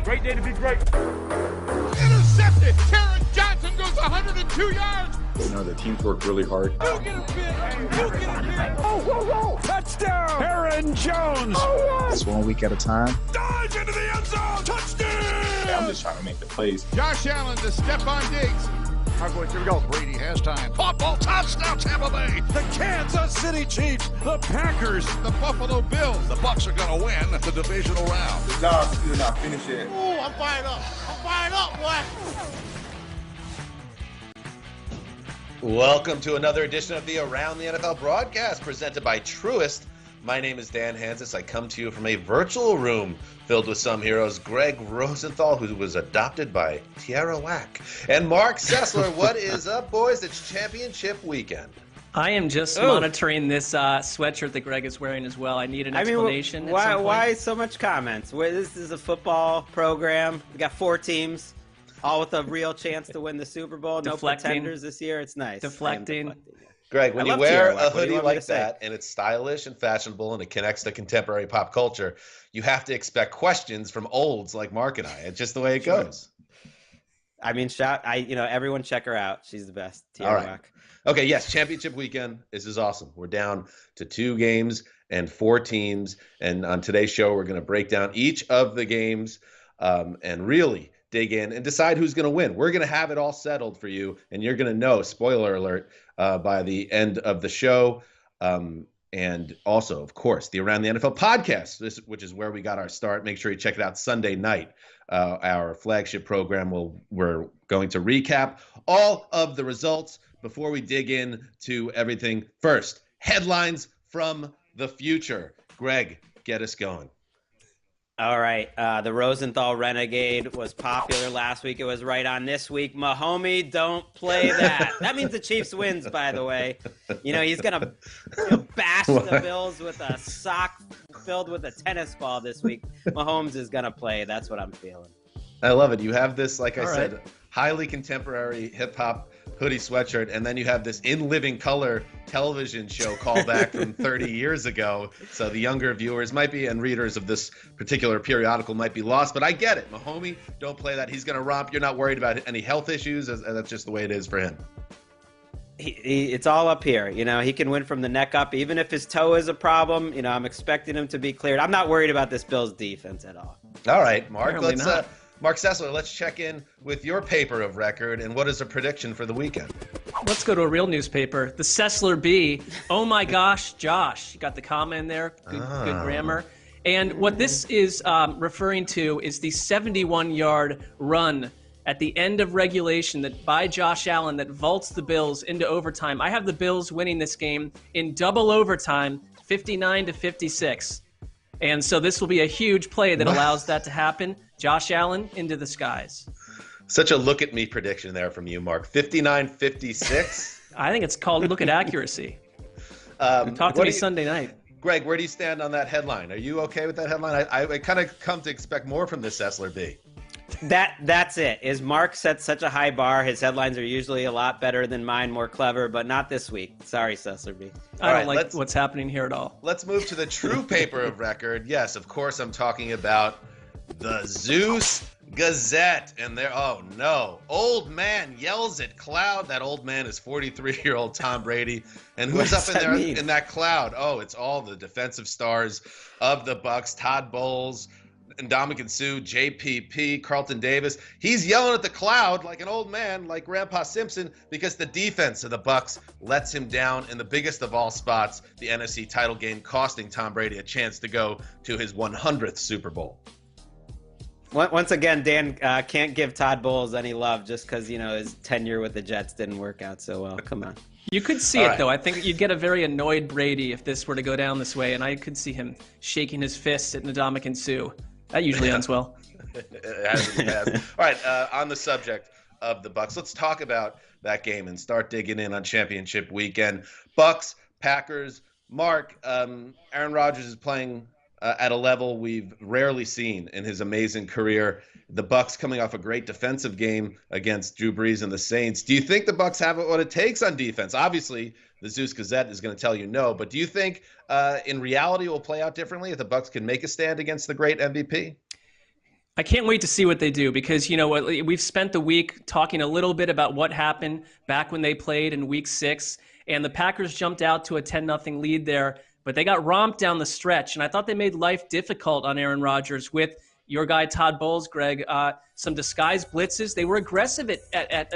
Great day to be great. Intercepted. Terrence Johnson goes 102 yards. You know, the team's worked really hard. You get a bit. You get a bit. Oh, whoa, whoa. Touchdown. Aaron Jones. Oh, it's 1 week at a time. Dives into the end zone. Touchdown. I'm just trying to make the plays. Josh Allen to Stephon Diggs. All right, boys, here we go. Brady has time. Football touchdown, Tampa Bay. The Kansas City Chiefs. The Packers. The Buffalo Bills. The Bucs are going to win the divisional round. The job's still not finished yet. Ooh, I'm fired up. I'm fired up, boy. Welcome to another edition of the Around the NFL broadcast presented by Truist. My name is Dan Hansis. I come to you from a virtual room filled with some heroes. Greg Rosenthal, who was adopted by Tierra Whack. And Mark Sessler. What is up, boys? It's championship weekend. I am just monitoring this sweatshirt that Greg is wearing as well. I need an explanation. Why so much comments? This is a football program. We got 4 teams, all with a real chance to win the Super Bowl. No pretenders this year. It's nice. Deflecting. Greg, when you wear a hoodie like that and it's stylish and fashionable and it connects to contemporary pop culture, you have to expect questions from olds like Mark and I. It's just the way it goes. I mean, everyone check her out. She's the best. All right. Okay, yes, championship weekend. This is awesome. We're down to 2 games and 4 teams. And on today's show, we're going to break down each of the games and really dig in and decide who's going to win. We're going to have it all settled for you, and you're going to know, spoiler alert, by the end of the show. And also, of course, the Around the NFL podcast, which is where we got our start. Make sure you check it out Sunday night, our flagship program. We're going to recap all of the results before we dig in to everything. First, headlines from the future. Greg, get us going. All right. The Rosenthal Renegade was popular last week. It was right on this week. Mahomie, don't play that. That means the Chiefs wins, by the way. You know, he's going to bash the Bills with a sock filled with a tennis ball this week. Mahomes is going to play. That's what I'm feeling. I love it. You have this, like I said, highly contemporary hip-hop hoodie sweatshirt, and then you have this in living color television show callback from 30 years ago. So the younger viewers might be, and readers of this particular periodical might be lost, but I get it. Mahomie, don't play that. He's going to romp. You're not worried about any health issues, and that's just the way it is for him. it's all up here. He can win from the neck up, even if his toe is a problem. I'm expecting him to be cleared. I'm not worried about this Bills defense at all. All right, Mark. Apparently Mark Sessler, let's check in with your paper of record and what is a prediction for the weekend? Let's go to a real newspaper. The Sessler B. Oh my gosh, Josh. You got the comma in there. Good grammar. And what this is referring to is the 71-yard run at the end of regulation by Josh Allen that vaults the Bills into overtime. I have the Bills winning this game in double overtime, 59-56. And so this will be a huge play that allows that to happen. Josh Allen into the skies. Such a look at me prediction there from you, Mark. 59-56. I think it's called look at accuracy. Talk to me Sunday night. Greg, where do you stand on that headline? Are you okay with that headline? I kind of come to expect more from this Sessler B. That's it. Is Mark set such a high bar? His headlines are usually a lot better than mine, more clever, but not this week. Sorry, Sessler B. I don't like what's happening here at all. Let's move to the true paper of record. Yes, of course, I'm talking about the Zeus Gazette. And there, oh no, old man yells at cloud. That old man is 43-year-old Tom Brady. And who's up in there in that cloud? Oh, it's all the defensive stars of the Bucs. Todd Bowles, Ndamukong Suh, JPP, Carlton Davis. He's yelling at the cloud like an old man, like Grandpa Simpson, because the defense of the Bucs lets him down in the biggest of all spots, the NFC title game, costing Tom Brady a chance to go to his 100th Super Bowl. Once again, Dan can't give Todd Bowles any love just because, his tenure with the Jets didn't work out so well. Come on. You could see it, though. I think you'd get a very annoyed Brady if this were to go down this way, and I could see him shaking his fist at Ndamukong Suh. That usually ends well. It has. All right, on the subject of the Bucs, let's talk about that game and start digging in on championship weekend. Bucs, Packers. Mark, Aaron Rodgers is playing at a level we've rarely seen in his amazing career. The Bucs coming off a great defensive game against Drew Brees and the Saints. Do you think the Bucs have what it takes on defense? Obviously, the Zeus Gazette is going to tell you no, but do you think in reality it will play out differently if the Bucs can make a stand against the great MVP? I can't wait to see what they do because, we've spent the week talking a little bit about what happened back when they played in Week 6, and the Packers jumped out to a 10-0 lead there, but they got romped down the stretch, and I thought they made life difficult on Aaron Rodgers with your guy Todd Bowles, Greg, some disguised blitzes. They were aggressive at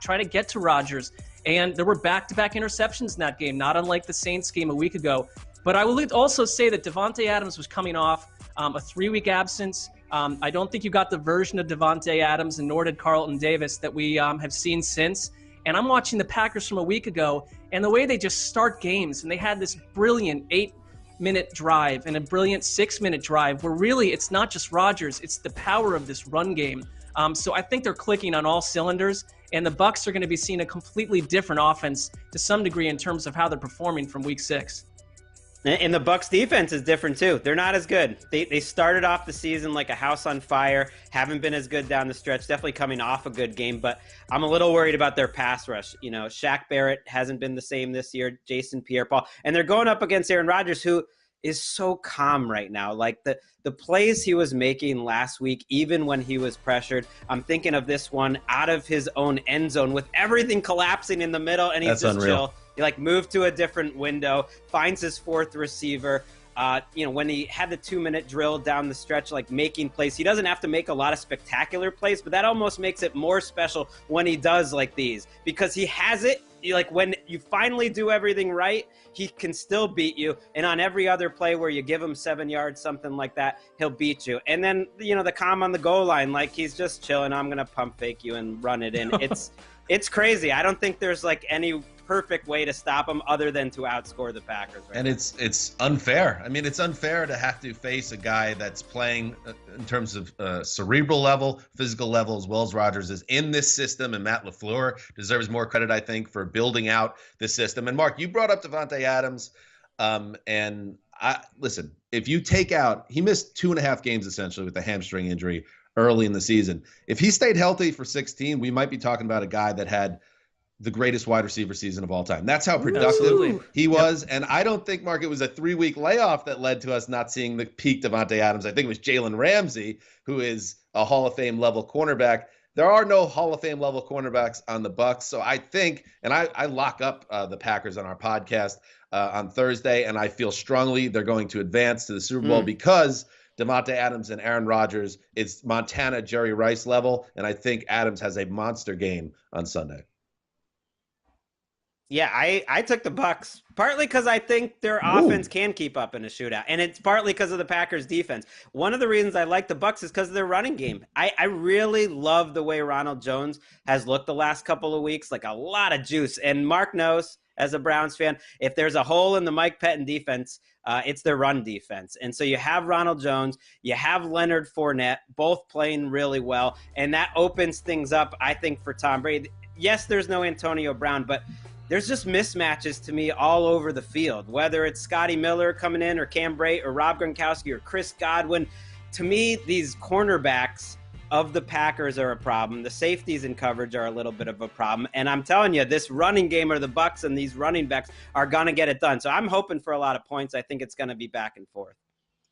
trying to get to Rodgers, and there were back-to-back interceptions in that game, not unlike the Saints game a week ago. But I will also say that Davante Adams was coming off a 3-week absence. I don't think you got the version of Davante Adams, and nor did Carlton Davis, that we have seen since. And I'm watching the Packers from a week ago, and the way they just start games, and they had this brilliant 8-minute drive and a brilliant 6-minute drive where really it's not just Rodgers, it's the power of this run game. So I think they're clicking on all cylinders, and the Bucs are going to be seeing a completely different offense to some degree in terms of how they're performing from Week 6. And the Bucs defense is different too. They're not as good. They started off the season like a house on fire, haven't been as good down the stretch, definitely coming off a good game, but I'm a little worried about their pass rush. Shaq Barrett hasn't been the same this year, Jason Pierre-Paul, and they're going up against Aaron Rodgers, who is so calm right now. Like the plays he was making last week, even when he was pressured, I'm thinking of this one out of his own end zone with everything collapsing in the middle, and he's just chill. He moved to a different window, finds his fourth receiver. When he had the 2-minute drill down the stretch, making plays, he doesn't have to make a lot of spectacular plays, but that almost makes it more special when he does like these, because he has it. When you finally do everything right, he can still beat you. And on every other play where you give him 7 yards, something like that, he'll beat you. And then, the calm on the goal line, he's just chilling. I'm going to pump fake you and run it in. It's crazy. I don't think there's any perfect way to stop him other than to outscore the Packers. Right, and it's unfair. I mean, it's unfair to have to face a guy that's playing in terms of cerebral level, physical level, as well as Rodgers is in this system. And Matt LaFleur deserves more credit, I think, for building out this system. And Mark, you brought up Davante Adams, and listen, if you take out, he missed 2.5 games essentially with a hamstring injury early in the season. If he stayed healthy for 16, we might be talking about a guy that had the greatest wide receiver season of all time. That's how productive he was. Yep. And I don't think, Mark, it was a 3-week layoff that led to us not seeing the peak Davante Adams. I think it was Jalen Ramsey, who is a Hall of Fame level cornerback, there are no Hall of Fame level cornerbacks on the Bucs. So I think, and I lock up the Packers on our podcast on Thursday, and I feel strongly they're going to advance to the Super Bowl because Devontae Adams and Aaron Rodgers, it's Montana Jerry Rice level, and I think Adams has a monster game on Sunday. Yeah, I took the Bucs partly because I think their offense can keep up in a shootout, and it's partly because of the Packers' defense. One of the reasons I like the Bucs is because of their running game. I really love the way Ronald Jones has looked the last couple of weeks, like a lot of juice. And Mark knows, as a Browns fan, if there's a hole in the Mike Pettin defense, it's their run defense. And so you have Ronald Jones, you have Leonard Fournette, both playing really well, and that opens things up, I think, for Tom Brady. Yes, there's no Antonio Brown, but there's just mismatches to me all over the field, whether it's Scotty Miller coming in or Cam Brate or Rob Gronkowski or Chris Godwin. To me, these cornerbacks of the Packers are a problem. The safeties in coverage are a little bit of a problem. And I'm telling you, this running game of the Bucs and these running backs are going to get it done. So I'm hoping for a lot of points. I think it's going to be back and forth.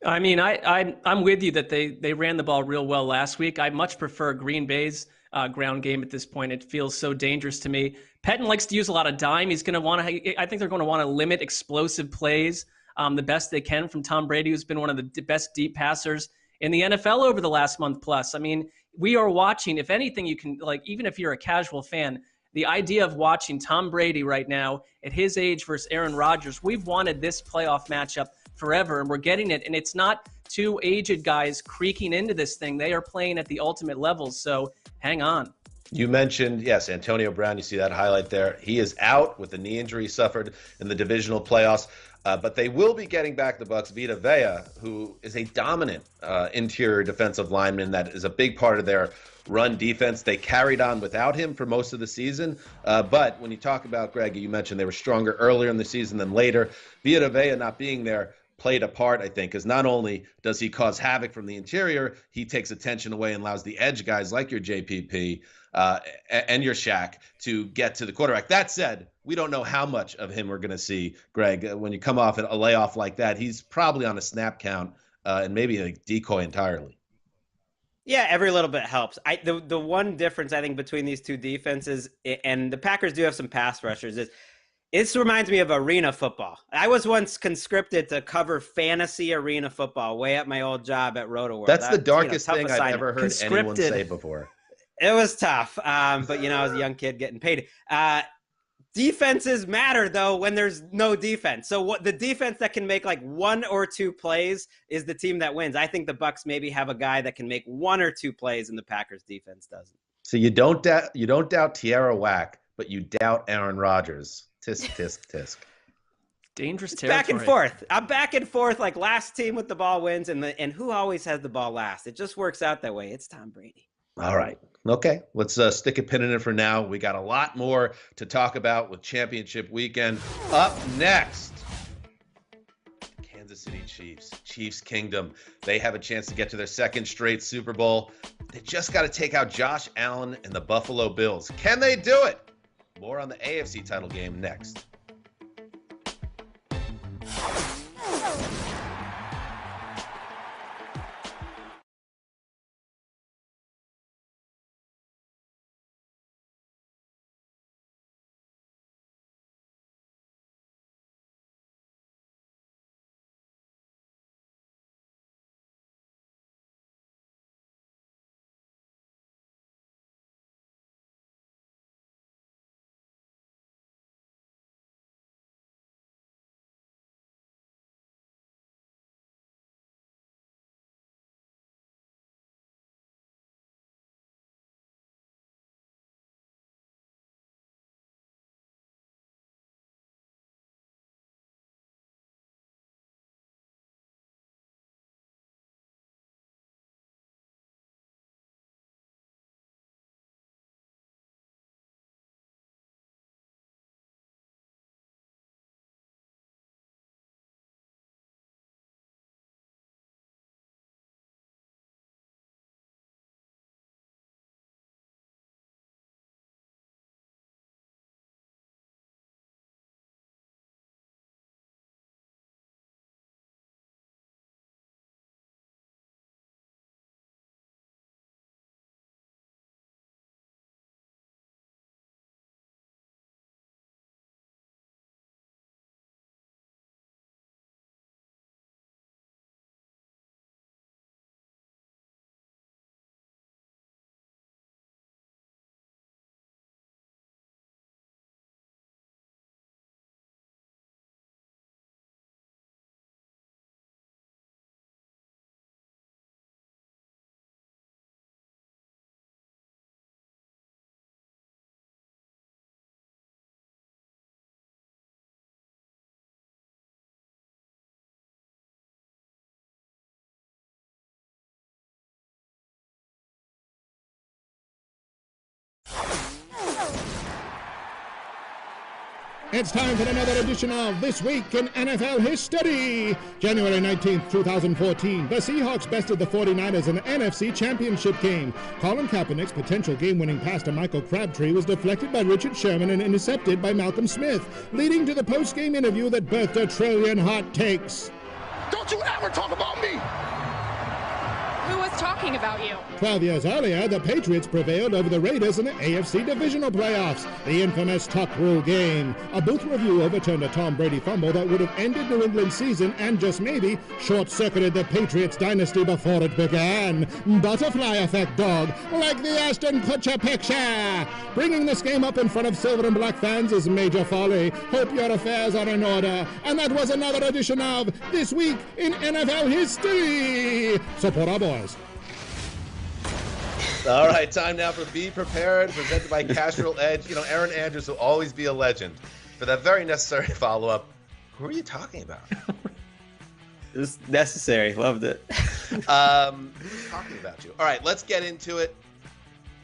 I mean, I'm with you that they ran the ball real well last week. I much prefer Green Bay's ground game at this point. It feels so dangerous to me. Pettin likes to use a lot of dime. He's going to want to. I think they're going to want to limit explosive plays the best they can from Tom Brady, who's been one of the best deep passers in the NFL over the last month plus. I mean, we are watching. If anything, you can even if you're a casual fan, the idea of watching Tom Brady right now at his age versus Aaron Rodgers, we've wanted this playoff matchup forever, and we're getting it. And it's not two aged guys creaking into this thing. They are playing at the ultimate level. So hang on. You mentioned, yes, Antonio Brown. You see that highlight there. He is out with the knee injury he suffered in the divisional playoffs. But they will be getting back the Bucs Vita Vea, who is a dominant interior defensive lineman that is a big part of their run defense. They carried on without him for most of the season. But when you talk about, Greg, you mentioned they were stronger earlier in the season than later. Vita Vea not being there played a part, I think, because not only does he cause havoc from the interior, he takes attention away and allows the edge guys like your JPP and your Shaq to get to the quarterback. That said, we don't know how much of him we're going to see, Greg. When you come off a layoff like that, he's probably on a snap count and maybe a decoy entirely. Yeah, every little bit helps. The one difference I think between these two defenses, and the Packers do have some pass rushers, is this reminds me of arena football. I was once conscripted to cover fantasy arena football way at my old job at RotoWorld. That's the darkest thing I've ever heard anyone say before. It was tough, but I was a young kid getting paid. Defenses matter, though, when there's no defense. So what the defense that can make like one or two plays is the team that wins. I think the Bucs maybe have a guy that can make one or two plays, and the Packers defense doesn't. So you don't doubt Tierra Whack, but you doubt Aaron Rodgers. Tisk, tisk, tisk. Dangerous territory. Back and forth. I'm back and forth. Like last team with the ball wins, and who always has the ball last? It just works out that way. It's Tom Brady. All right. Okay. Let's stick a pin in it for now. We got a lot more to talk about with championship weekend. Up next, Kansas City Chiefs, Chiefs Kingdom. They have a chance to get to their second straight Super Bowl. They just got to take out Josh Allen and the Buffalo Bills. Can they do it? More on the AFC title game next. It's time for another edition of This Week in NFL History. January 19th, 2014, the Seahawks bested the 49ers in the NFC Championship game. Colin Kaepernick's potential game-winning pass to Michael Crabtree was deflected by Richard Sherman and intercepted by Malcolm Smith, leading to the post-game interview that birthed a trillion hot takes. Don't you ever talk about me! Who was talking about you? 12 years earlier, the Patriots prevailed over the Raiders in the AFC Divisional Playoffs, the infamous Tuck Rule game. A booth review overturned a Tom Brady fumble that would have ended New England's season and just maybe short-circuited the Patriots dynasty before it began. Butterfly effect, dog, like the Ashton Kutcher picture. Bringing this game up in front of silver and black fans is major folly. Hope your affairs are in order. And that was another edition of This Week in NFL History. Support our boys. All right, time now for Be Prepared, presented by Castrol Edge. You know, Aaron Andrews will always be a legend. For that very necessary follow-up, who are you talking about? It was necessary. Loved it. Who's talking about you? All right, let's get into it.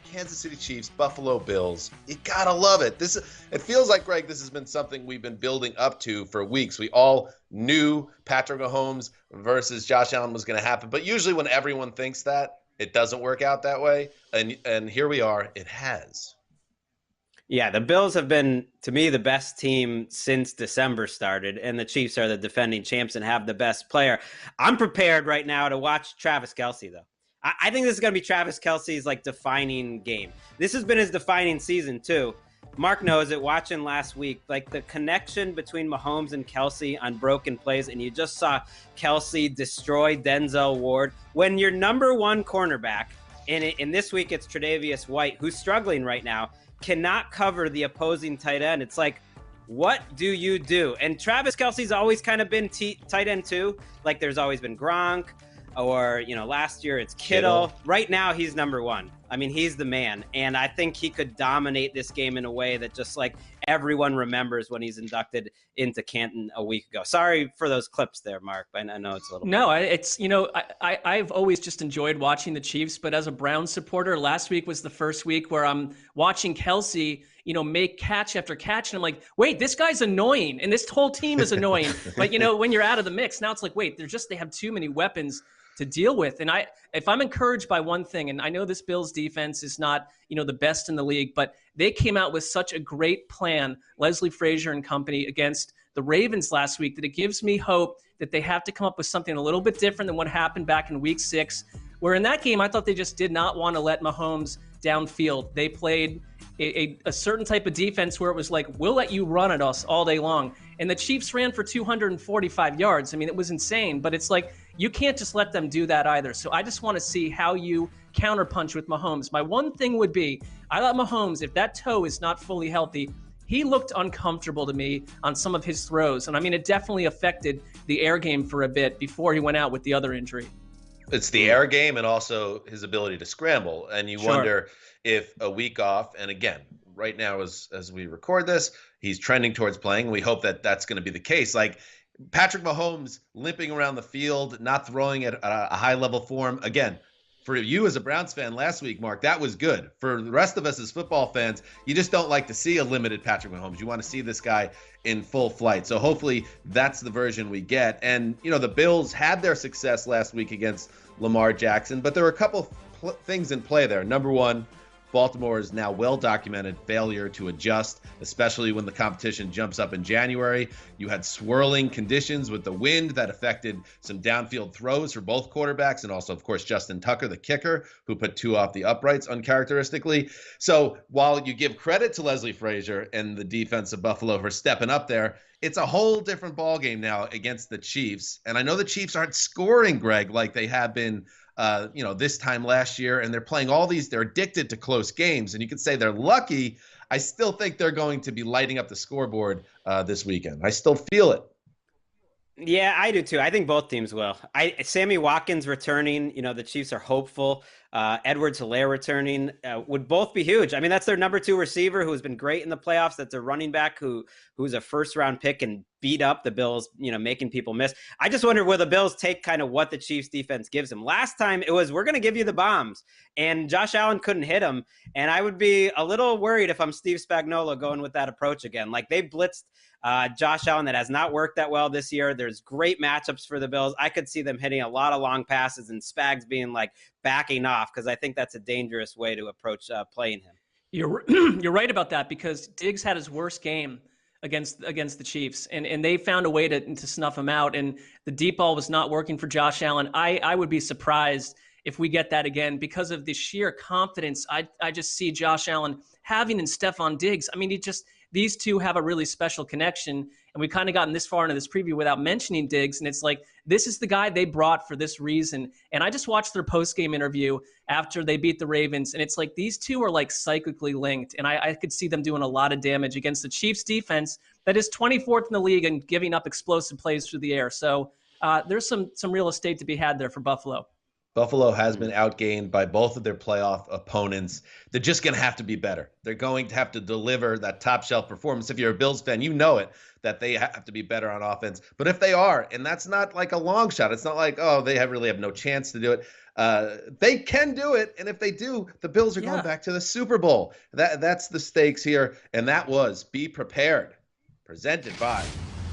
Kansas City Chiefs, Buffalo Bills. You gotta love it. It feels like, Greg, this has been something we've been building up to for weeks. We all knew Patrick Mahomes versus Josh Allen was going to happen, but usually when everyone thinks that, it doesn't work out that way. And here we are. It has. Yeah, the Bills have been, to me, the best team since December started, and the Chiefs are the defending champs and have the best player. I'm prepared right now to watch Travis Kelce, though. I think this is going to be Travis Kelce's defining game. This has been his defining season too. Mark knows it. Watching last week, the connection between Mahomes and Kelce on broken plays, and you just saw Kelce destroy Denzel Ward. When your number one cornerback, and this week it's Tre'Davious White, who's struggling right now, cannot cover the opposing tight end. It's like, what do you do? And Travis Kelce's always kind of been tight end too. There's always been Gronk. Or, last year it's Kittle. Right now, he's number one. I mean, he's the man. And I think he could dominate this game in a way that just everyone remembers when he's inducted into Canton a week ago. Sorry for those clips there, Mark, but I know it's a little... No, it's, I've always just enjoyed watching the Chiefs, but as a Browns supporter, last week was the first week where I'm watching Kelce, make catch after catch. And I'm like, wait, this guy's annoying. And this whole team is annoying. But, when you're out of the mix, now it's like, wait, they have too many weapons to deal with. And if I'm encouraged by one thing, and I know this Bills defense is not, the best in the league, but they came out with such a great plan, Leslie Frazier and company, against the Ravens last week, that it gives me hope that they have to come up with something a little bit different than what happened back in week 6, where in that game, I thought they just did not want to let Mahomes downfield. They played a certain type of defense where it was like, we'll let you run at us all day long. And the Chiefs ran for 245 yards. I mean, it was insane, but it's like, you can't just let them do that either. So I just want to see how you counterpunch with Mahomes. My one thing would be, I thought Mahomes, if that toe is not fully healthy, he looked uncomfortable to me on some of his throws. And I mean, it definitely affected the air game for a bit before he went out with the other injury. It's the air game and also his ability to scramble. And you wonder if a week off, and again, right now as we record this, he's trending towards playing. We hope that that's going to be the case. Patrick Mahomes limping around the field, not throwing at a high-level form. Again, for you as a Browns fan last week, Mark, that was good. For the rest of us as football fans, you just don't like to see a limited Patrick Mahomes. You want to see this guy in full flight. So hopefully that's the version we get. And, the Bills had their success last week against Lamar Jackson, but there were a couple things in play there. Number one, Baltimore's now well-documented failure to adjust, especially when the competition jumps up in January. You had swirling conditions with the wind that affected some downfield throws for both quarterbacks, and also, of course, Justin Tucker, the kicker, who put 2 off the uprights uncharacteristically. So while you give credit to Leslie Frazier and the defense of Buffalo for stepping up there, it's a whole different ballgame now against the Chiefs. And I know the Chiefs aren't scoring, Greg, like they have been this time last year, and they're playing they're addicted to close games, and you could say they're lucky. I still think they're going to be lighting up the scoreboard this weekend. I still feel it. Yeah, I do too. I think both teams will. Sammy Watkins returning, the Chiefs are hopeful. Edwards-Helaire returning would both be huge. I mean, that's their number 2 receiver who's been great in the playoffs. That's a running back who's a first-round pick and beat up the Bills, making people miss. I just wonder, will the Bills take kind of what the Chiefs defense gives them? Last time it was, we're going to give you the bombs, and Josh Allen couldn't hit them. And I would be a little worried if I'm Steve Spagnuolo going with that approach again. Like, they blitzed Josh Allen. That has not worked that well this year. There's great matchups for the Bills. I could see them hitting a lot of long passes and Spags being like backing off, because I think that's a dangerous way to approach playing him. You're right about that, because Diggs had his worst game against the Chiefs, and they found a way to snuff him out, and the deep ball was not working for Josh Allen. I would be surprised if we get that again, because of the sheer confidence I just see Josh Allen having in Stephon Diggs. I mean, these two have a really special connection, and we've kind of gotten this far into this preview without mentioning Diggs, and it's like, this is the guy they brought for this reason. And I just watched their post-game interview after they beat the Ravens, and it's like these two are like cyclically linked, and I could see them doing a lot of damage against the Chiefs defense that is 24th in the league and giving up explosive plays through the air. So there's some real estate to be had there for Buffalo. Buffalo has been outgained by both of their playoff opponents. They're just going to have to be better. They're going to have to deliver that top shelf performance. If you're a Bills fan, you know it, that they have to be better on offense. But if they are, and that's not like a long shot, it's not like, oh, they really have no chance to do it. They can do it. And if they do, the Bills are going back to the Super Bowl. That's the stakes here. And that was Be Prepared, presented by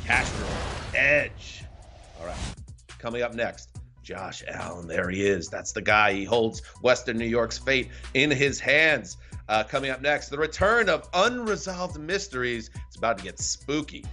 Castro Edge. All right, coming up next, Josh Allen, there he is. That's the guy. He holds Western New York's fate in his hands. Coming up next, the return of Unresolved Mysteries. It's about to get spooky.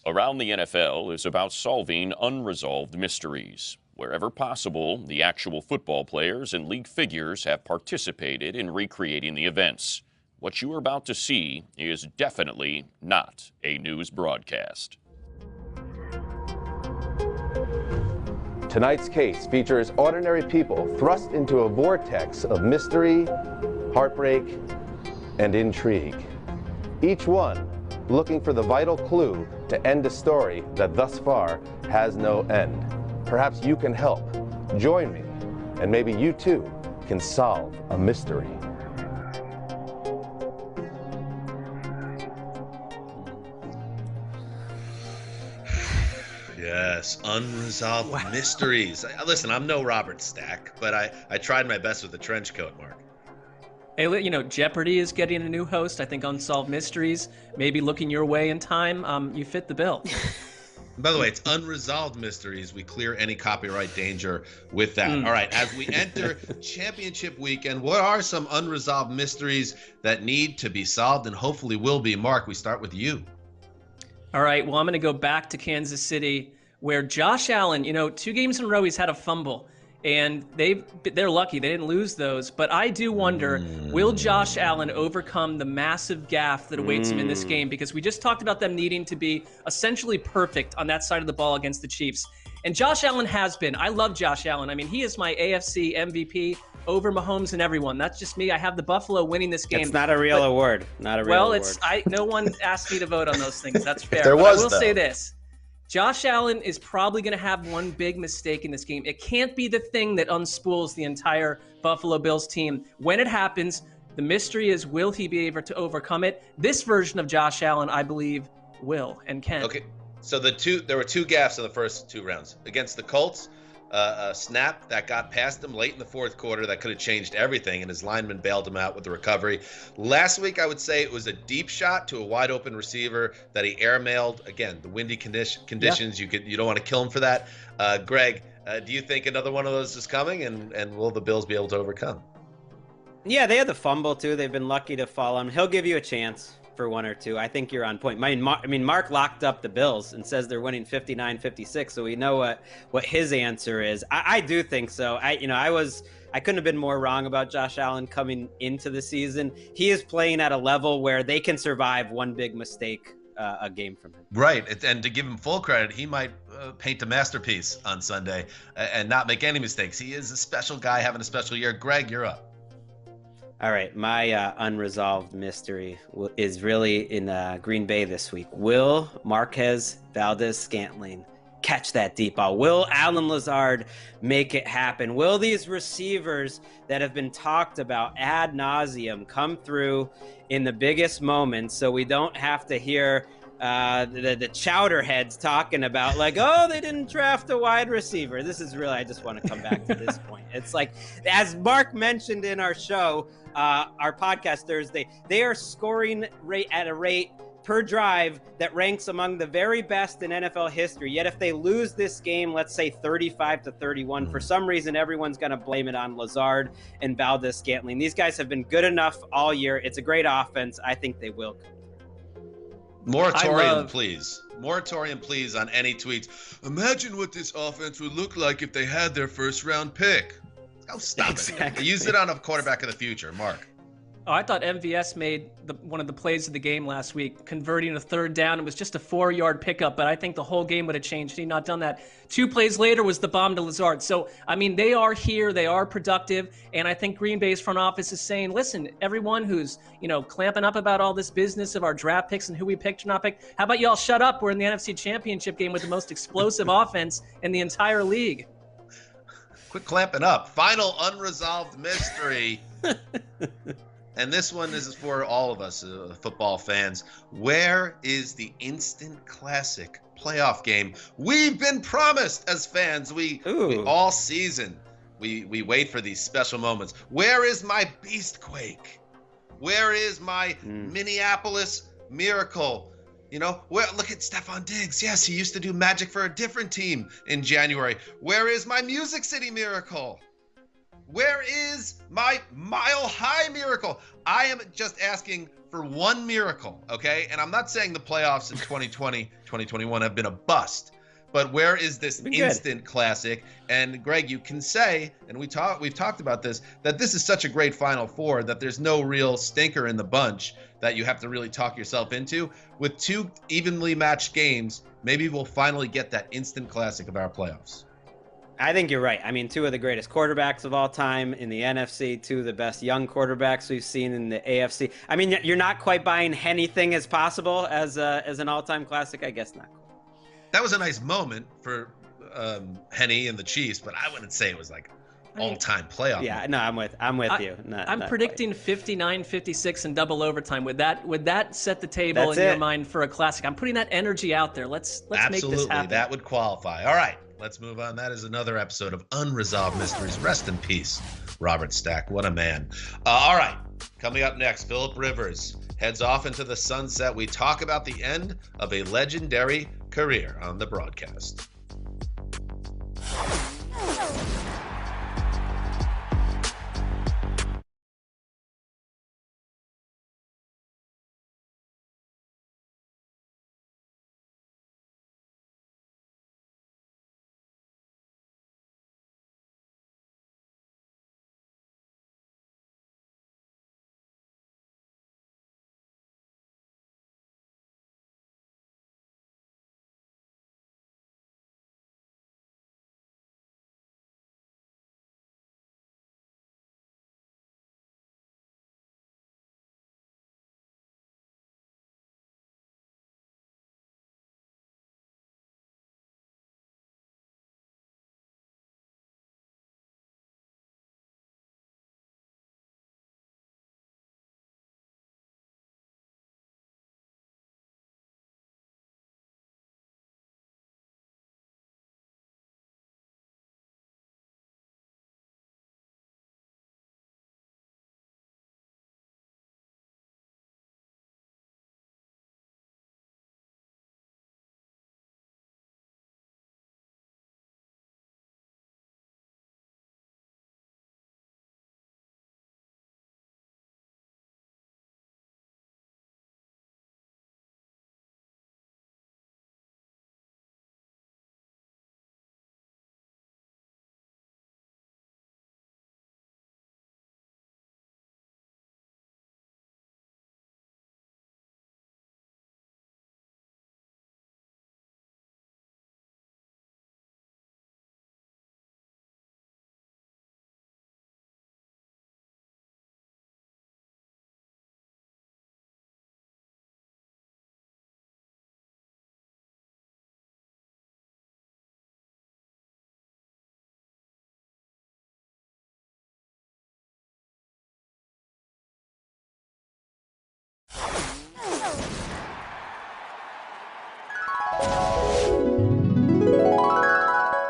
Around the NFL is about solving unresolved mysteries. Wherever possible, the actual football players and league figures have participated in recreating the events. What you are about to see is definitely not a news broadcast. Tonight's case features ordinary people thrust into a vortex of mystery, heartbreak, and intrigue. Each one looking for the vital clue to end a story that thus far has no end. Perhaps you can help. Join me, and maybe you too can solve a mystery. yes, Unresolved Mysteries. Listen, I'm no Robert Stack, but I tried my best with the trench coat, Mark. Hey, you know, Jeopardy is getting a new host. I think Unsolved Mysteries may be looking your way in time. You fit the bill. By the way, it's Unresolved Mysteries. We clear any copyright danger with that. All right, as we enter championship weekend, what are some unresolved mysteries that need to be solved and hopefully will be? Mark, we start with you. All right, well, I'm going to go back to Kansas City, where Josh Allen, you know, 2 games in a row he's had a fumble. And they're lucky they didn't lose those. But I do wonder, will Josh Allen overcome the massive gaffe that awaits him in this game? Because we just talked about them needing to be essentially perfect on that side of the ball against the Chiefs. And Josh Allen has been. I love Josh Allen. I mean, he is my AFC MVP over Mahomes and everyone. That's just me. I have the Buffalo winning this game. It's not a real award. Not a real award. Well, no one asked me to vote on those things. That's fair. There was, I will say this. Josh Allen is probably going to have one big mistake in this game. It can't be the thing that unspools the entire Buffalo Bills team. When it happens, the mystery is, will he be able to overcome it? This version of Josh Allen, I believe, will and can. Okay, so there were 2 gaffes in the first 2 rounds. Against the Colts, a snap that got past him late in the fourth quarter that could have changed everything, and his lineman bailed him out with the recovery. Last week, I would say it was a deep shot to a wide open receiver that he airmailed. Again, the windy conditions, you don't want to kill him for that. Greg, do you think another one of those is coming, and will the Bills be able to overcome? Yeah, they had the fumble too. They've been lucky to fall on. He'll give you a chance for 1 or 2. I think you're on point. I mean, Mark locked up the Bills and says they're winning 59-56, so we know what his answer is. I do think so. I couldn't have been more wrong about Josh Allen coming into the season. He is playing at a level where they can survive one big mistake a game from him. Right, and to give him full credit, he might paint a masterpiece on Sunday and not make any mistakes. He is a special guy having a special year. Greg, you're up. All right, my unresolved mystery is really in Green Bay this week. Will Marquez Valdez-Scantling catch that deep ball? Will Allen Lazard make it happen? Will these receivers that have been talked about ad nauseum come through in the biggest moments so we don't have to hear the chowder heads talking about like, oh, they didn't draft a wide receiver? This is really, I just want to come back to this point. It's like, as Mark mentioned in our show, our podcast Thursday, they are scoring at a rate per drive that ranks among the very best in NFL history. Yet if they lose this game, let's say 35-31, for some reason, everyone's going to blame it on Lazard and Valdez-Scantling. These guys have been good enough all year. It's a great offense. I think they will come through. Moratorium, please. Moratorium, please, on any tweets. Imagine what this offense would look like if they had their first-round pick. Oh, stop it. Use it on a quarterback of the future. Mark. Oh, I thought MVS made one of the plays of the game last week, converting a 3rd down. It was just a 4-yard pickup, but I think the whole game would have changed had he not done that. 2 plays later was the bomb to Lazard. So, I mean, they are here. They are productive. And I think Green Bay's front office is saying, listen, everyone who's, clamping up about all this business of our draft picks and who we picked or not picked, how about y'all shut up? We're in the NFC Championship game with the most explosive offense in the entire league. Quit clamping up. Final unresolved mystery. And this one is for all of us football fans. Where is the instant classic playoff game we've been promised as fans? We all season we wait for these special moments. Where is my Beastquake? Where is my Minneapolis Miracle? Look at Stephon Diggs. Yes, he used to do magic for a different team in January. Where is my Music City Miracle? Where is my Mile High Miracle? I am just asking for one miracle, okay? And I'm not saying the playoffs in 2020, 2021 have been a bust, but where is this instant classic? And Greg, you can say, and we've talked about this, that this is such a great Final Four that there's no real stinker in the bunch that you have to really talk yourself into. With 2 evenly matched games, maybe we'll finally get that instant classic of our playoffs. I think you're right. I mean, 2 of the greatest quarterbacks of all time in the NFC, 2 of the best young quarterbacks we've seen in the AFC. I mean, you're not quite buying anything as possible as an all-time classic. I guess not. That was a nice moment for Henny and the Chiefs, but I wouldn't say it was like all-time playoff. Yeah, no, I'm with you. I'm predicting 59, 56 and double overtime. Would that set the table in your mind for a classic? I'm putting that energy out there. Let's make this happen. That would qualify. All right, let's move on. That is another episode of Unresolved Mysteries. Rest in peace, Robert Stack. What a man. All right, coming up next, Philip Rivers heads off into the sunset. We talk about the end of a legendary career on the broadcast.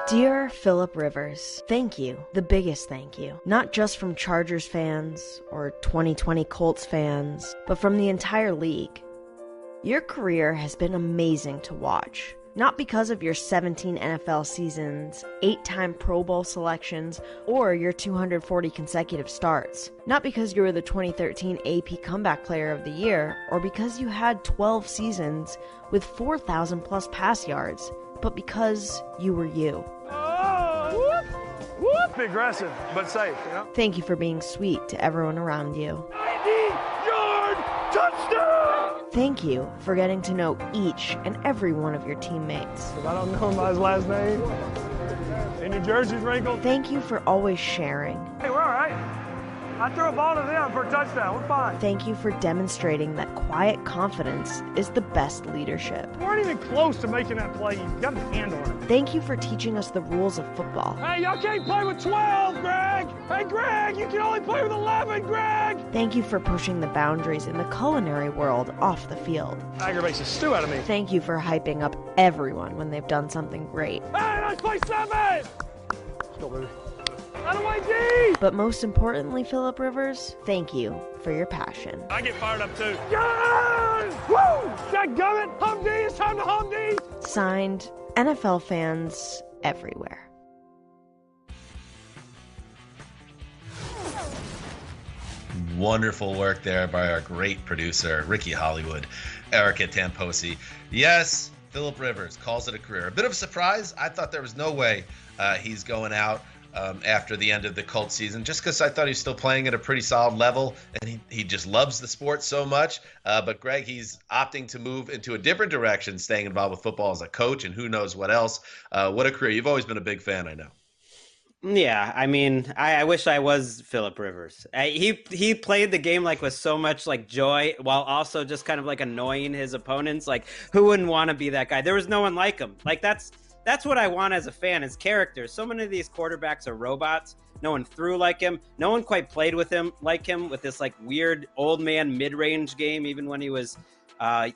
Dear Philip Rivers, thank you, the biggest thank you, not just from Chargers fans or 2020 Colts fans, but from the entire league. Your career has been amazing to watch, not because of your 17 NFL seasons, 8-time Pro Bowl selections, or your 240 consecutive starts, not because you were the 2013 AP Comeback Player of the Year, or because you had 12 seasons with 4,000 plus pass yards, but because you were you. Whoop! Aggressive, but safe, you know? Thank you for being sweet to everyone around you. 90-yard touchdown! Thank you for getting to know each and every one of your teammates. If I don't know him by his last name, and your jersey's wrinkled. Thank you for always sharing. Hey, we're all right. I threw a ball to them for a touchdown. We're fine. Thank you for demonstrating that quiet confidence is the best leadership. We weren't even close to making that play. You got a hand on it. Thank you for teaching us the rules of football. Hey, y'all can't play with 12, Greg. Hey, Greg, you can only play with 11, Greg. Thank you for pushing the boundaries in the culinary world off the field. Aggravates the stew out of me. Thank you for hyping up everyone when they've done something great. Hey, let's play 7. Let's go, baby. Out of my D! But most importantly, Philip Rivers, thank you for your passion. I get fired up too. Yes! Woo! Dadgummit! Hum D! It's time to hum D! Signed, NFL fans everywhere. Wonderful work there by our great producer, Ricky Hollywood, Erica Tamposi. Yes, Philip Rivers calls it a career. A bit of a surprise. I thought there was no way he's going out after the end of the Colts season, just because I thought he was still playing at a pretty solid level, and he just loves the sport so much. But Greg, he's opting to move into a different direction, staying involved with football as a coach and who knows what else. What a career. You've always been a big fan, I know. Yeah, I mean, I wish I was Philip Rivers. He played the game like with so much like joy, while also just kind of like annoying his opponents. Like, who wouldn't want to be that guy? There was no one like him. Like, that's what I want as a fan, is characters. So many of these quarterbacks are robots, No one threw like him. No one quite played with him like him, with this like weird old man mid-range game, even when he was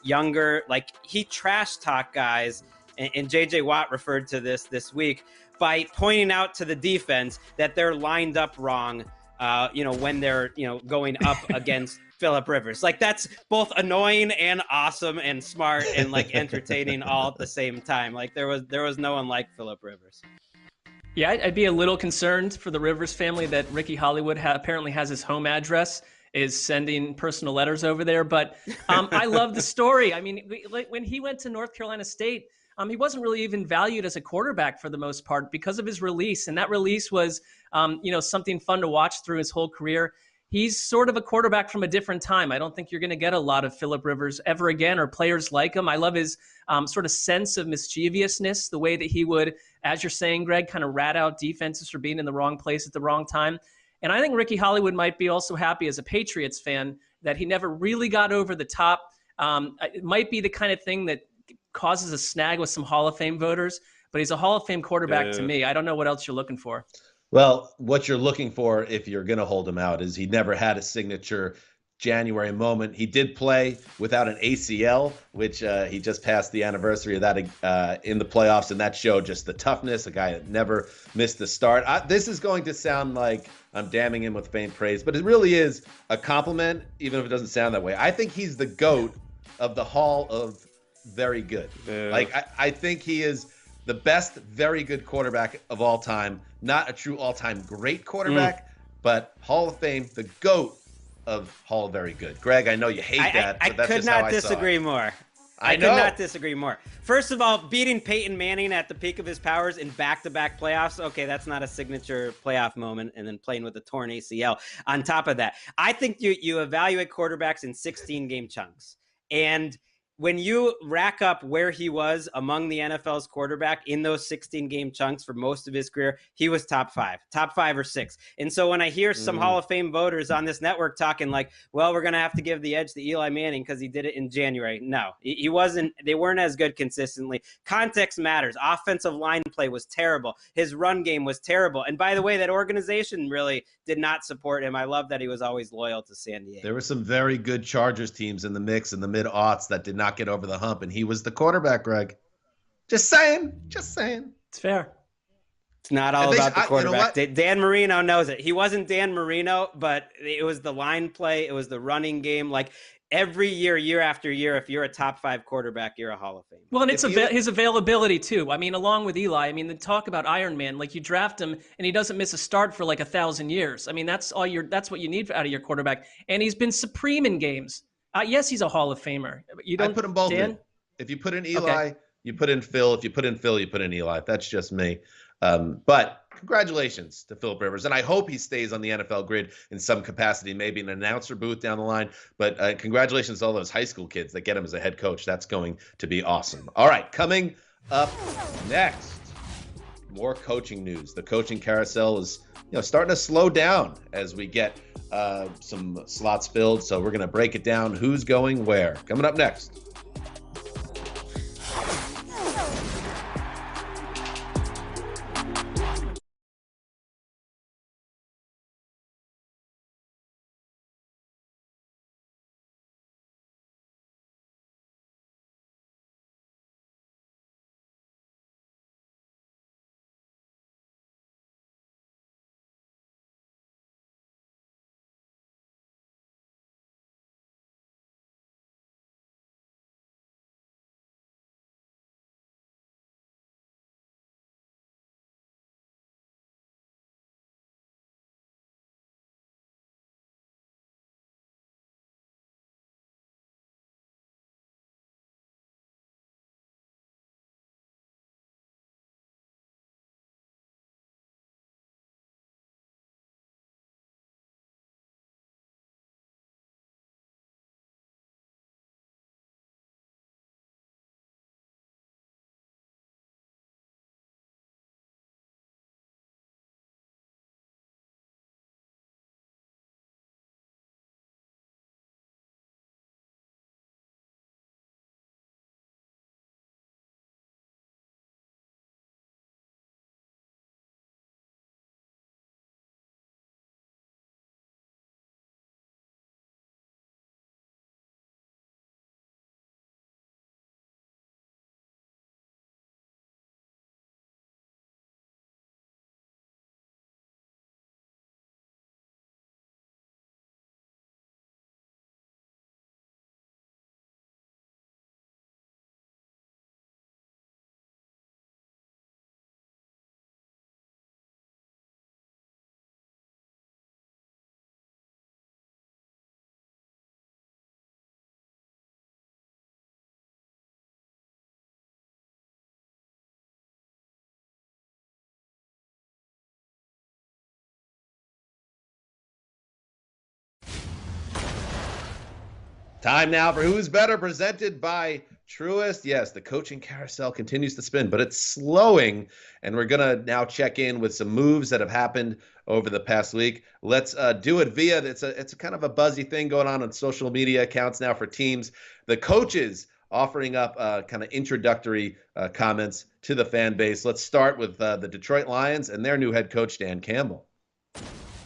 younger. Like, he trash talk guys, and JJ Watt referred to this week by pointing out to the defense that they're lined up wrong, when they're, going up against Phillip Rivers. Like, that's both annoying and awesome and smart and like entertaining all at the same time. Like, there was no one like Phillip Rivers. Yeah, I'd be a little concerned for the Rivers family that Ricky Hollywood apparently has his home address, is sending personal letters over there. But I love the story. I mean, when he went to North Carolina State, he wasn't really even valued as a quarterback for the most part because of his release. And that release was, something fun to watch through his whole career. He's sort of a quarterback from a different time. I don't think you're going to get a lot of Phillip Rivers ever again, or players like him. I love his sort of sense of mischievousness, the way that he would, as you're saying, Greg, kind of rat out defenses for being in the wrong place at the wrong time. And I think Ricky Hollywood might be also happy as a Patriots fan that he never really got over the top. It might be the kind of thing that causes a snag with some Hall of Fame voters, but he's a Hall of Fame quarterback to me. I don't know what else you're looking for. Well, what you're looking for, if you're going to hold him out, is he never had a signature January moment. He did play without an ACL, which he just passed the anniversary of that in the playoffs, and that showed just the toughness, a guy that never missed the start. This is going to sound like I'm damning him with faint praise, but it really is a compliment, even if it doesn't sound that way. I think he's the GOAT of the Hall of Very Good. I think he is the best very good quarterback of all time. Not a true all-time great quarterback, but Hall of Fame, the GOAT of Hall of Very Good. Greg, I know you hate that, but that's just how I saw it. I could not disagree more. I could not disagree more. First of all, beating Peyton Manning at the peak of his powers in back-to-back playoffs, okay, that's not a signature playoff moment, and then playing with a torn ACL on top of that. I think you evaluate quarterbacks in 16-game chunks. And when you rack up where he was among the NFL's quarterback in those 16-game chunks for most of his career, he was top 5 or 6. And so when I hear some Hall of Fame voters on this network talking like, well, we're going to have to give the edge to Eli Manning because he did it in January. No, he wasn't. They weren't as good consistently. Context matters. Offensive line play was terrible. His run game was terrible. And by the way, that organization really did not support him. I love that he was always loyal to San Diego. There were some very good Chargers teams in the mix in the mid-aughts that did not get over the hump, and he was the quarterback, Greg. Just saying. It's fair. It's not all about the quarterback. Dan Marino knows it. He wasn't Dan Marino, but it was the line play. It was the running game. Like, every year after year, if you're a top 5 quarterback, you're a Hall of Fame. Well, and it's his availability too. I mean, along with Eli, the talk about Iron Man, like, you draft him and he doesn't miss a start for like 1,000 years. I mean, that's what you need out of your quarterback. And he's been supreme in games. Yes, he's a Hall of Famer. I put them both in. If you put in Eli, you put in Phil. If you put in Phil, you put in Eli. That's just me. But congratulations to Phillip Rivers. And I hope he stays on the NFL grid in some capacity, maybe an announcer booth down the line. But congratulations to all those high school kids that get him as a head coach. That's going to be awesome. All right, coming up next, more coaching news. The coaching carousel is starting to slow down as we get some slots filled. So we're going to break it down. Who's going where? Coming up next. Time now for Who's Better, presented by Truist. Yes, the coaching carousel continues to spin, but it's slowing, and we're going to now check in with some moves that have happened over the past week. Let's do it via, it's a kind of a buzzy thing going on social media accounts now for teams. The coaches offering up kind of introductory comments to the fan base. Let's start with the Detroit Lions and their new head coach, Dan Campbell.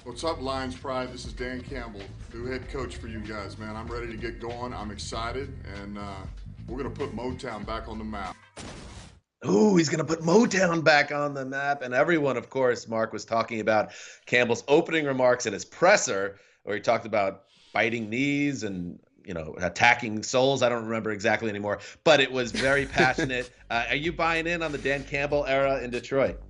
What's up, Lions Pride? This is Dan Campbell, new head coach for you guys, man. I'm ready to get going. I'm excited, and we're going to put Motown back on the map. Ooh, he's going to put Motown back on the map. And everyone, of course, Mark was talking about Campbell's opening remarks in his presser, where he talked about biting knees and, attacking souls. I don't remember exactly anymore, but it was very passionate. Are you buying in on the Dan Campbell era in Detroit?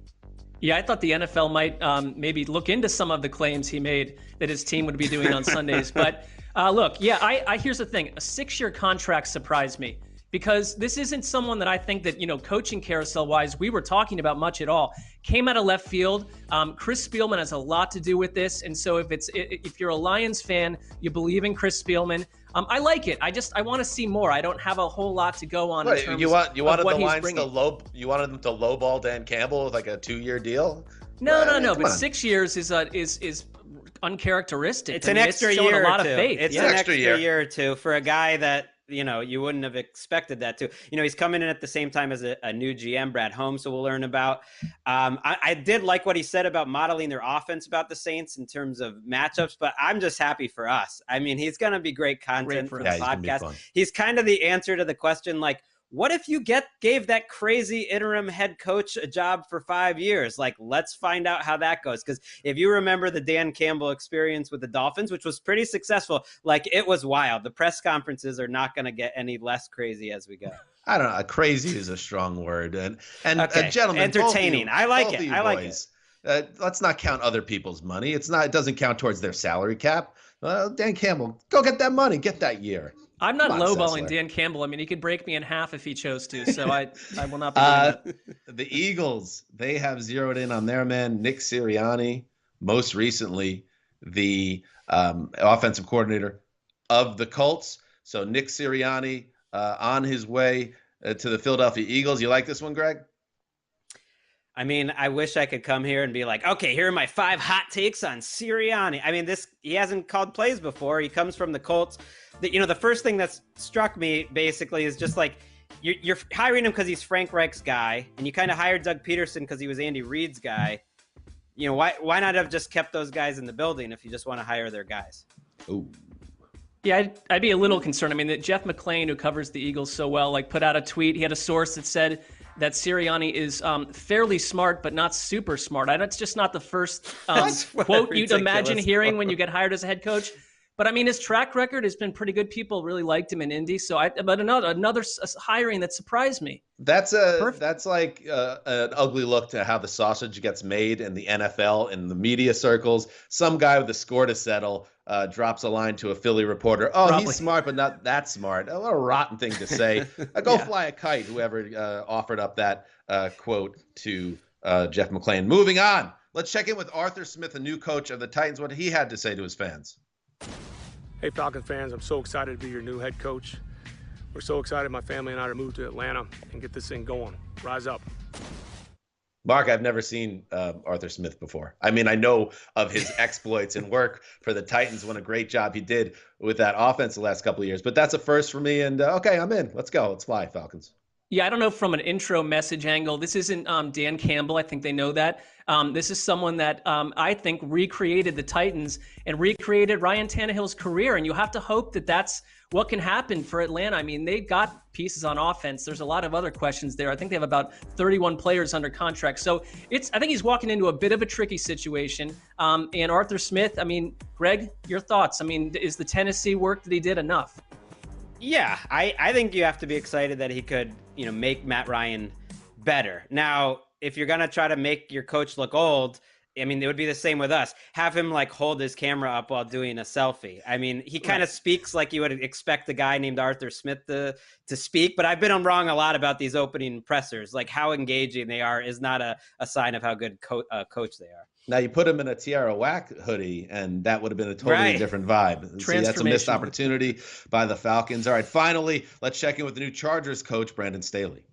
Yeah, I thought the NFL might maybe look into some of the claims he made that his team would be doing on Sundays. But look, here's the thing. A 6-year contract surprised me because this isn't someone that I think that, coaching carousel-wise, we were talking about much at all. Came out of left field. Chris Spielman has a lot to do with this. And so if you're a Lions fan, you believe in Chris Spielman, I like it. I want to see more. I don't have a whole lot to go on. Wait, in terms you wanted of the what Lions to you wanted them to lowball Dan Campbell with like a 2-year deal? No. But 6 years is uncharacteristic. It's an extra year a lot or two. Of faith. It's an extra year or two for a guy that you wouldn't have expected that to. He's coming in at the same time as a new GM, Brad Holmes, who we'll learn about. I did like what he said about modeling their offense about the Saints in terms of matchups, but I'm just happy for us. I mean, he's going to be great content for the podcast. He's kind of the answer to the question, like, what if you gave that crazy interim head coach a job for 5 years? Like, let's find out how that goes. Because if you remember the Dan Campbell experience with the Dolphins, which was pretty successful, like, it was wild. The press conferences are not going to get any less crazy as we go. I don't know. Crazy is a strong word. And okay. Gentlemen, entertaining. I like it. I like it. Let's not count other people's money. It doesn't count towards their salary cap. Dan Campbell, go get that money. Get that year. I'm not lowballing Dan Campbell. I mean, he could break me in half if he chose to, so I will not be doing that. The Eagles, they have zeroed in on their man, Nick Sirianni, most recently the offensive coordinator of the Colts. So Nick Sirianni on his way to the Philadelphia Eagles. You like this one, Greg? I mean, I wish I could come here and be like, okay, here are my 5 hot takes on Sirianni. I mean, he hasn't called plays before. He comes from the Colts. The first thing that's struck me basically is just like you're hiring him because he's Frank Reich's guy, and you kind of hired Doug Peterson because he was Andy Reid's guy. Why not have just kept those guys in the building if you just want to hire their guys? Ooh. Yeah, I'd be a little concerned. I mean, that Jeff McClain, who covers the Eagles so well, put out a tweet. He had a source that said that Sirianni is fairly smart, but not super smart. That's just not the first quote you'd imagine hearing when you get hired as a head coach. But I mean, his track record has been pretty good. People really liked him in Indy. But another hiring that surprised me. That's like an ugly look to how the sausage gets made in the NFL in the media circles. Some guy with a score to settle drops a line to a Philly reporter. Oh, Probably. He's smart, but not that smart. What a rotten thing to say. Go fly a kite. Whoever offered up that quote to Jeff McClain. Moving on. Let's check in with Arthur Smith, a new coach of the Titans. What he had to say to his fans. Hey, Falcons fans, I'm so excited to be your new head coach. We're so excited, my family and I, to move to Atlanta and get this thing going. Rise up. Mark, I've never seen Arthur Smith before. I mean, I know of his exploits and work for the Titans. What a great job he did with that offense the last couple of years. But that's a first for me. And okay, I'm in. Let's go. Let's fly, Falcons. Yeah, I don't know from an intro message angle. This isn't Dan Campbell. I think they know that. This is someone that I think recreated the Titans and recreated Ryan Tannehill's career. And you have to hope that that's what can happen for Atlanta. I mean, they've got pieces on offense. There's a lot of other questions there. I think they have about 31 players under contract. So I think he's walking into a bit of a tricky situation. And Arthur Smith, I mean, Greg, your thoughts? I mean, is the Tennessee work that he did enough? Yeah, I think you have to be excited that he could, make Matt Ryan better. Now, if you're going to try to make your coach look old, I mean, it would be the same with us. Have him like hold his camera up while doing a selfie. I mean, he kind of speaks like you would expect a guy named Arthur Smith to speak, but I've been wrong a lot about these opening pressers. Like how engaging they are is not a sign of how good coach they are. Now you put him in a Tiara Whack hoodie, and that would have been a totally different vibe. See, that's a missed opportunity by the Falcons. All right, finally, let's check in with the new Chargers coach, Brandon Staley.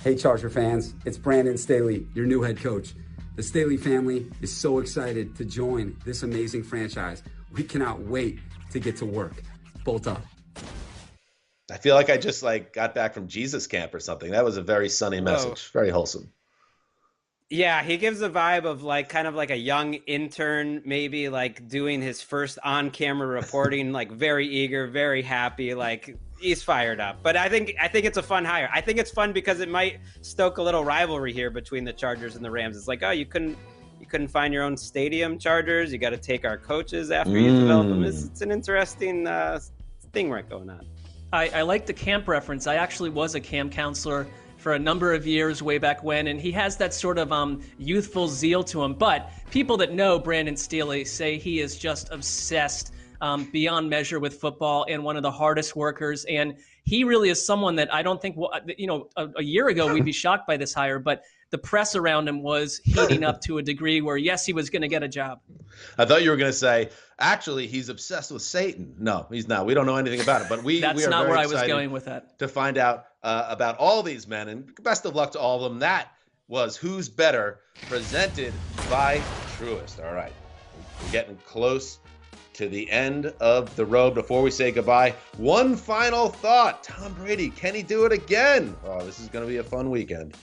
Hey, Charger fans, it's Brandon Staley, your new head coach. The Staley family is so excited to join this amazing franchise. We cannot wait to get to work. Bolt up. I feel like I just got back from Jesus camp or something. That was a very sunny message, very wholesome. Yeah, he gives a vibe of kind of like a young intern, maybe doing his first on-camera reporting, very eager, very happy, he's fired up. But I think it's a fun hire. I think it's fun because it might stoke a little rivalry here between the Chargers and the Rams. It's like, oh, you couldn't find your own stadium, Chargers. You got to take our coaches after you develop them. It's an interesting thing right going on. I like the camp reference. I actually was a camp counselor for a number of years way back when, and he has that sort of youthful zeal to him. But people that know Brandon Staley say he is just obsessed beyond measure with football and one of the hardest workers. And he really is someone that I don't think, a year ago we'd be shocked by this hire, but the press around him was heating up to a degree where, yes, he was going to get a job. I thought you were going to say, actually, he's obsessed with Satan. No, he's not. We don't know anything about it. But that's we are not very where I was excited going with that. to find out about all these men. And best of luck to all of them. That was Who's Better, presented by Truist. All right. We're getting close to the end of the road. Before we say goodbye, one final thought. Tom Brady, can he do it again? Oh, this is going to be a fun weekend.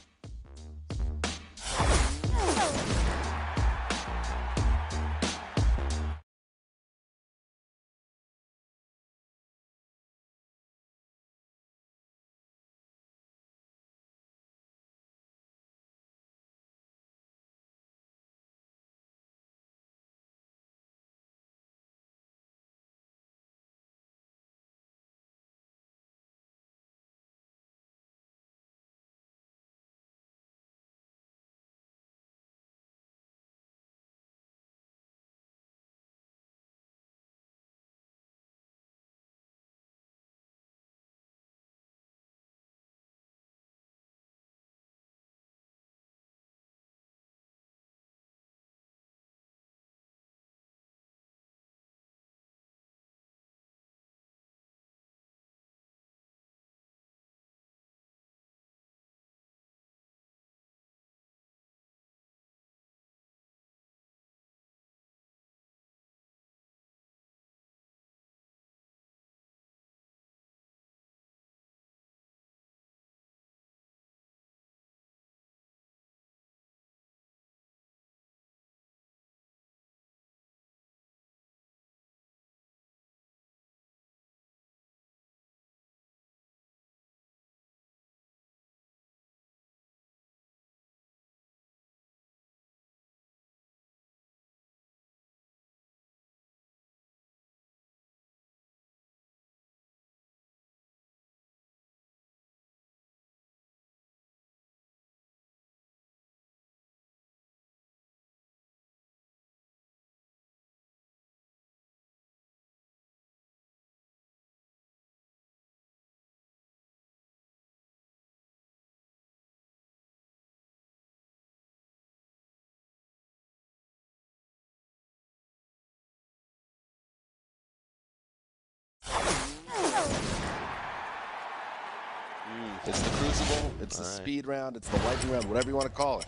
It's the Crucible, it's the speed round, it's the lightning round, whatever you want to call it.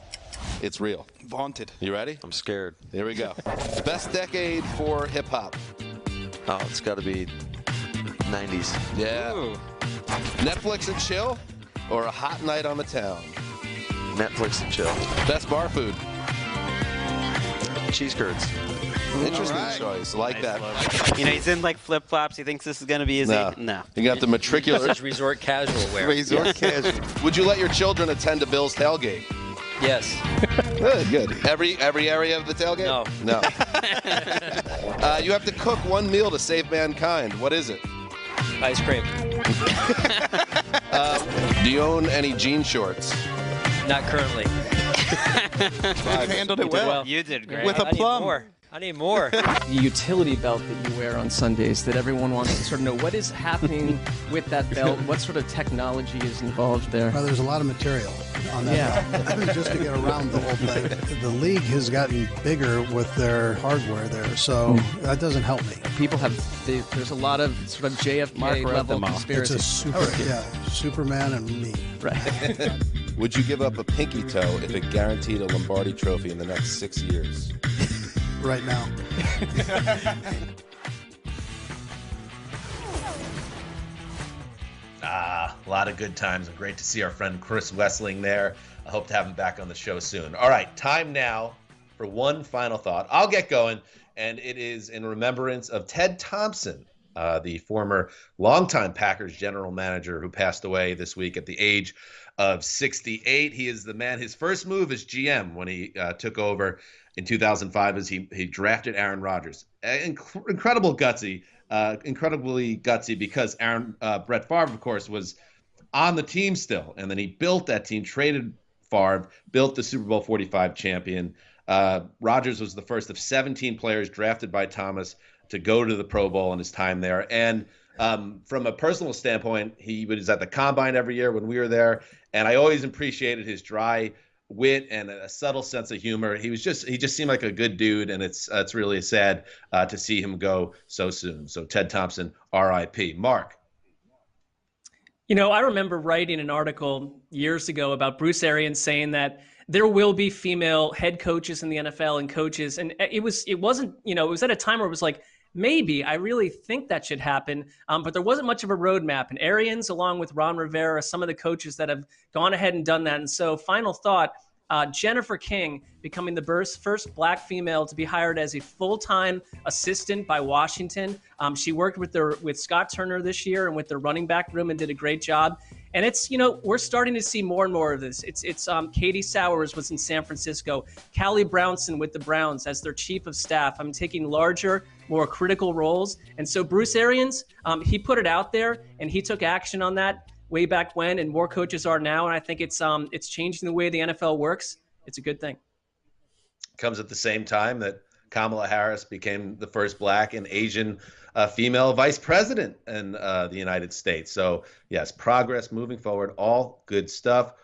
It's real. Vaunted. You ready? I'm scared. Here we go. Best decade for hip-hop. Oh, it's got to be 90s. Yeah. Ooh. Netflix and chill or a hot night on the town? Netflix and chill. Best bar food? Cheese curds. Interesting choice. Like that. He's in flip-flops. He thinks this is going to be his No. You got the matricular. This is resort casual wear. Resort casual. Would you let your children attend a Bills tailgate? Yes. Good. Every area of the tailgate? No. You have to cook one meal to save mankind. What is it? Ice cream. Do you own any jean shorts? Not currently. Handled it well. You did great. With a plum. I need more. The utility belt that you wear on Sundays that everyone wants to sort of know what is happening with that belt, what sort of technology is involved there. Well, there's a lot of material on that belt just to get around the whole thing. The league has gotten bigger with their hardware there, so that doesn't help me. People have, there's a lot of sort of JFK level conspiracy. It's a Superman and me. Right. Would you give up a pinky toe if it guaranteed a Lombardi trophy in the next 6 years? Right now. A lot of good times, and great to see our friend Chris Wessling there. I hope to have him back on the show soon. All right, time now for one final thought. I'll get going, and it is in remembrance of Ted Thompson, the former longtime Packers general manager who passed away this week at the age of 68. He is the man, his first move as GM when he took over in 2005 as he drafted Aaron Rodgers. Incredibly gutsy because Brett Favre, of course, was on the team still. And then he built that team, traded Favre, built the Super Bowl 45 champion. Rodgers was the first of 17 players drafted by Thomas to go to the Pro Bowl in his time there. And from a personal standpoint, he was at the Combine every year when we were there. And I always appreciated his dry wit and a subtle sense of humor. He just seemed like a good dude, and it's really sad to see him go so soon. So Ted Thompson, R.I.P. Mark. You know, I remember writing an article years ago about Bruce Arians saying that there will be female head coaches in the NFL and coaches, and it wasn't, you know, it was at a time where it was like, maybe, I really think that should happen, but there wasn't much of a roadmap. And Arians, along with Ron Rivera, some of the coaches that have gone ahead and done that. And so, final thought, Jennifer King becoming the first black female to be hired as a full-time assistant by Washington. She worked with Scott Turner this year and with the running back room and did a great job. And it's, you know, we're starting to see more and more of this. It's Katie Sowers was in San Francisco, Callie Brownson with the Browns as their chief of staff. I'm taking larger, more critical roles. And so Bruce Arians, he put it out there and he took action on that way back when, and more coaches are now. And I think it's changing the way the NFL works. It's a good thing. Comes at the same time that Kamala Harris became the first black and Asian female vice president in the United States. So, yes, progress moving forward, all good stuff.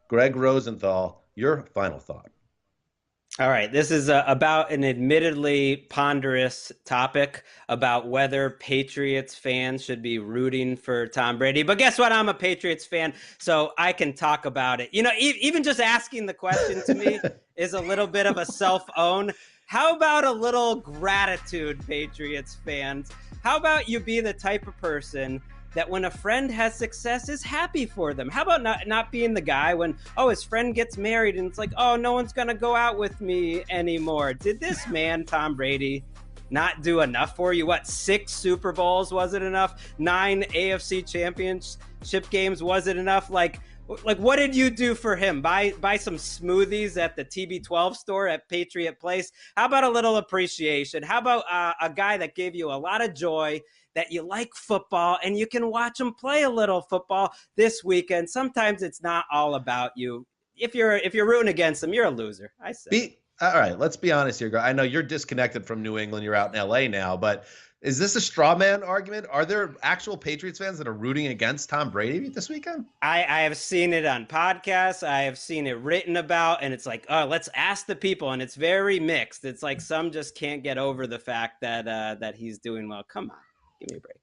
Greg Rosenthal, your final thought. All right, this is about an admittedly ponderous topic about whether Patriots fans should be rooting for Tom Brady. But guess what? I'm a Patriots fan, so I can talk about it. You know, even just asking the question to me is a little bit of a self-own. How about a little gratitude, Patriots fans? How about you be the type of person that when a friend has success is happy for them? How about not being the guy when, his friend gets married and it's like, no one's going to go out with me anymore. Did this man, Tom Brady, not do enough for you? What, 6 Super Bowls, was it enough? 9 AFC championship games, was it enough? Like what did you do for him? Buy some smoothies at the TB12 store at Patriot Place? How about a little appreciation? How about a guy that gave you a lot of joy, that you like football and you can watch them play a little football this weekend? Sometimes it's not all about you. If you're rooting against them, you're a loser, I say. All right, let's be honest here. I know you're disconnected from New England. You're out in LA now, but is this a straw man argument? Are there actual Patriots fans that are rooting against Tom Brady this weekend? I have seen it on podcasts. I have seen it written about, and it's like, let's ask the people, and it's very mixed. It's like some just can't get over the fact that he's doing well. Come on. Give me a break.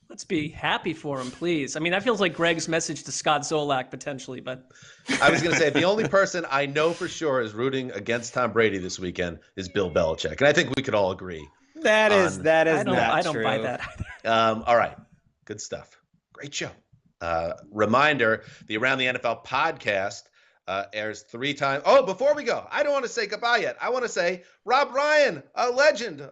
Let's be happy for him, please. I mean, that feels like Greg's message to Scott Zolak potentially, but I was going to say the only person I know for sure is rooting against Tom Brady this weekend is Bill Belichick, and I think we could all agree. That is not true. I don't buy that either. All right, good stuff. Great show. Reminder: the Around the NFL podcast airs 3 times. Oh, before we go, I don't want to say goodbye yet. I want to say Rob Ryan, a legend,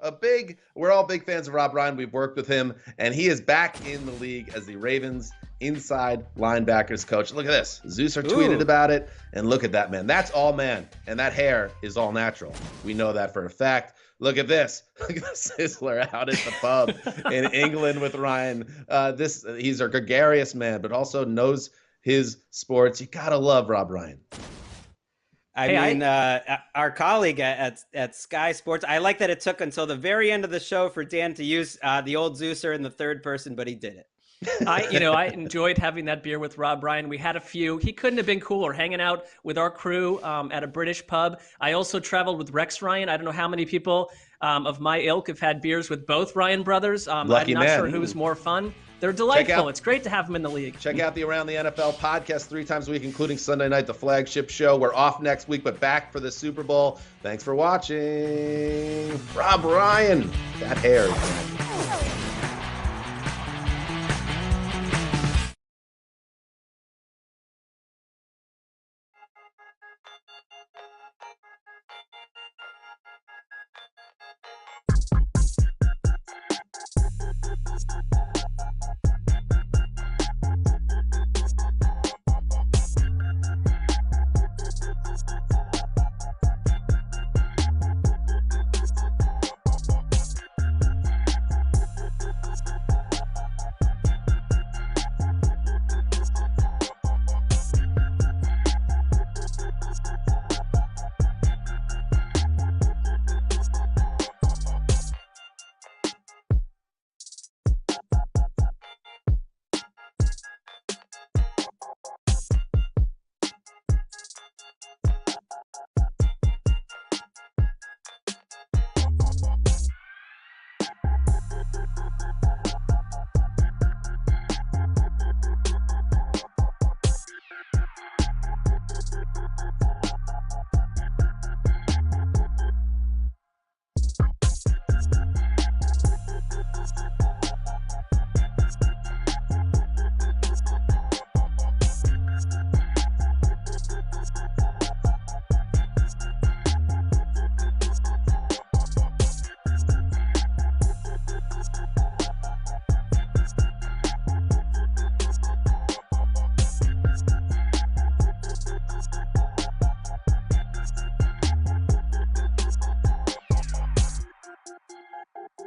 we're all big fans of Rob Ryan. We've worked with him, and he is back in the league as the Ravens inside linebackers coach. Look at this. Zeuser tweeted about it, and look at that, man. That's all man, and that hair is all natural. We know that for a fact. Look at this. Look at the Sizzler out at the pub in England with Ryan. He's a gregarious man, but also knows his sports. You gotta love Rob Ryan. Our colleague at Sky Sports, I like that it took until the very end of the show for Dan to use the old Zeuser in the third person, but he did it. I enjoyed having that beer with Rob Ryan. We had a few. He couldn't have been cooler, hanging out with our crew at a British pub. I also traveled with Rex Ryan. I don't know how many people of my ilk have had beers with both Ryan brothers. Lucky I'm not man. sure who's more fun. They're delightful. It's great to have them in the league. Check out the Around the NFL podcast 3 times a week, including Sunday night, the flagship show. We're off next week, but back for the Super Bowl. Thanks for watching. Rob Ryan. That hair.